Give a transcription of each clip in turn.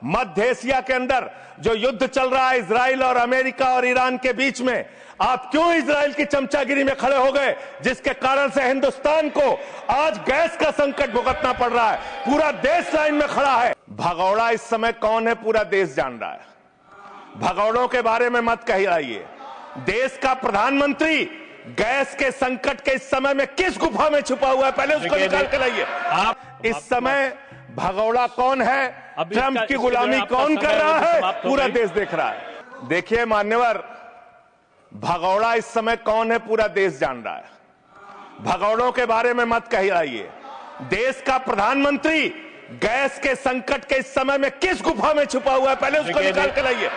मध्य Asia के अंदर जो युद्ध चल रहा है इजराइल और अमेरिका और ईरान के बीच में, आप क्यों इजराइल की चमचागिरी में खड़े हो गए, जिसके कारण से हिंदुस्तान को आज गैस का संकट भुगतना पड़ रहा है। पूरा देश लाइन में खड़ा है। भगौड़ा इस समय कौन है पूरा देश जान रहा है। भगौड़ों के बारे में मत कहिए। देश का प्रधानमंत्री गैस के संकट के इस समय में किस गुफा में छुपा हुआ है, पहले उसको निकाल के लाइए। आप इस समय भगौड़ा कौन है, ट्रंप की गुलामी कौन कर रहा है, पूरा देश देख रहा है। देखिए मान्यवर, भगौड़ा इस समय कौन है पूरा देश जान रहा है। भगौड़ों के बारे में मत कहिए। देश का प्रधानमंत्री गैस के संकट के इस समय में किस गुफा में छुपा हुआ है, पहले उसको निकाल के लाइए।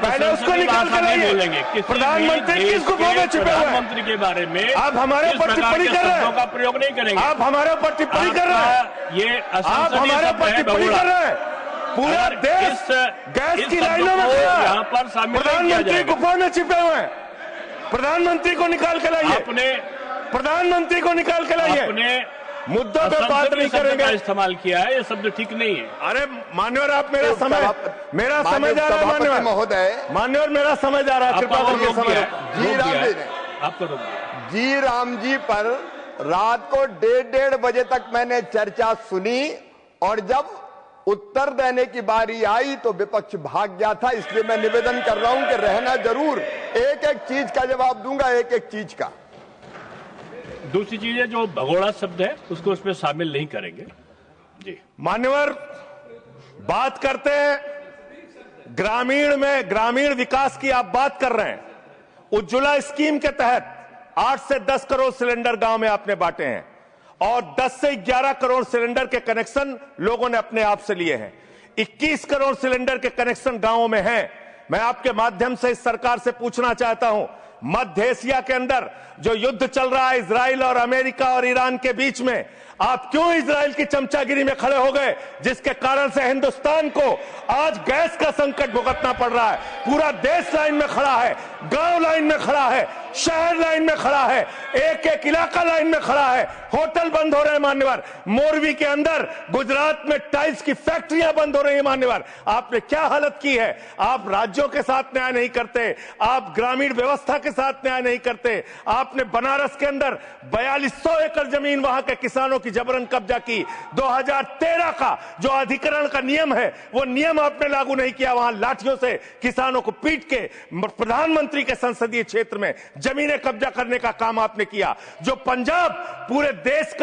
पहले उसको निकाल के लाइए। प्रधानमंत्री किस गुफा में छुपे हुए हैं? प्रधानमंत्री के बारे में आप हमारे ऊपर टिप्पणी कर रहे हैं, का प्रयोग नहीं करेंगे। आप हमारे ऊपर टिप्पणी कर रहे हैं, ये आप हमारे ऊपर टिप्पणी कर रहे हैं। पूरा देश गैस की लाइनों में खड़ा है, यहाँ पर शामिल प्रधानमंत्री गुफा में छिपे हुए हैं। प्रधानमंत्री को निकाल के लाइए। प्रधानमंत्री को निकाल के लाइए। मुद्दों पे बात नहीं करेंगे। इस्तेमाल किया है, ये शब्द ठीक नहीं है। अरे मान्यवर, आप मेरा समय जा रहा है। मान्यवर महोदय, मान्यवर मेरा समय जा रहा है, कृपा करके समय। जी राम जी पर रात को 1:30 बजे तक मैंने चर्चा सुनी, और जब उत्तर देने की बारी आई तो विपक्ष भाग गया था। इसलिए मैं निवेदन कर रहा हूं कि रहना जरूर, एक एक चीज का जवाब दूंगा, एक एक चीज का। दूसरी चीज है, जो भगोड़ा शब्द है उसको उसमें शामिल नहीं करेंगे। जी मान्यवर, बात करते हैं ग्रामीण विकास की। आप बात कर रहे हैं, उज्ज्वला स्कीम के तहत 8 से 10 करोड़ सिलेंडर गांव में आपने बांटे हैं, और 10 से 11 करोड़ सिलेंडर के कनेक्शन लोगों ने अपने आप से लिए हैं। 21 करोड़ सिलेंडर के कनेक्शन गांवों में हैं। मैं आपके माध्यम से इस सरकार से पूछना चाहता हूं, मध्य एशिया के अंदर जो युद्ध चल रहा है इजराइल और अमेरिका और ईरान के बीच में, आप क्यों इजराइल की चमचागिरी में खड़े हो गए, जिसके कारण से हिंदुस्तान को आज गैस का संकट भुगतना पड़ रहा है। पूरा देश लाइन में खड़ा है, गांव लाइन में खड़ा है, शहर लाइन में खड़ा है, एक एक इलाका लाइन में खड़ा है। होटल बंद हो रहे हैं मान्यवर। मोरवी के अंदर गुजरात में टाइल्स की फैक्ट्रियां बंद हो रही है मान्यवर। आपने क्या हालत की है। आप राज्यों के साथ न्याय नहीं करते, आप ग्रामीण व्यवस्था के साथ न्याय नहीं करते। आपने बनारस के अंदर 4200 एकड़ जमीन वहां के किसानों की जबरन कब्जा की। 2013 का जो अधिकरण का नियम है, वो नियम आपने लागू नहीं किया। वहां लाठियों से किसानों को पीट के प्रधानमंत्री के संसदीय क्षेत्र में जमीनें कब्जा करने का काम आपने किया। जो पंजाब पूरे देश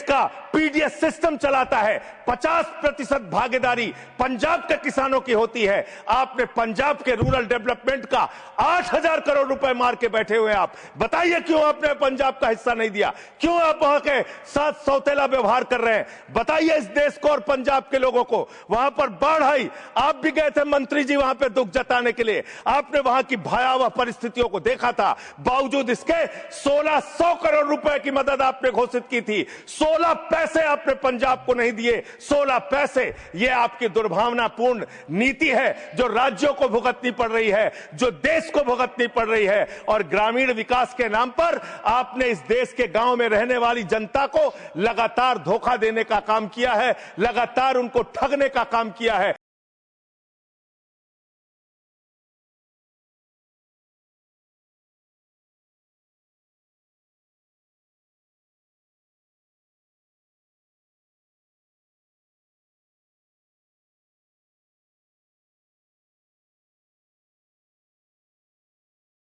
का पीडीएस सिस्टम चलाता है, 50% भागीदारी पंजाब के किसानों की होती है। आपने पंजाब के रूरल डेवलपमेंट का 8000 करोड़ रुपए मार के बैठे हुए। आप बताइए क्यों आपने पंजाब का हिस्सा नहीं दिया, क्यों आप वहां के साथ सौतेला व्यवहार कर रहे हैं। बताइए इस देश को और पंजाब के लोगों को। वहां पर बाढ़ आई, आप भी गए थे मंत्री जी वहां पे दुख जताने के लिए। आपने वहां की भयावह परिस्थितियों को देखा था। बावजूद इसके 1600 करोड़ रुपए की मदद आपने घोषित की थी। 16 पैसे आपने पंजाब को नहीं दिए। 16 पैसे। यह आपकी दुर्भावनापूर्ण नीति है, जो राज्यों को भुगतनी पड़ रही है, जो देश को भुगतनी पड़ रही है। और ग्रामीण विकास के नाम पर आपने इस देश के गांव में रहने वाली जनता को लगातार धोखा देने का काम किया है, लगातार उनको ठगने का काम किया है।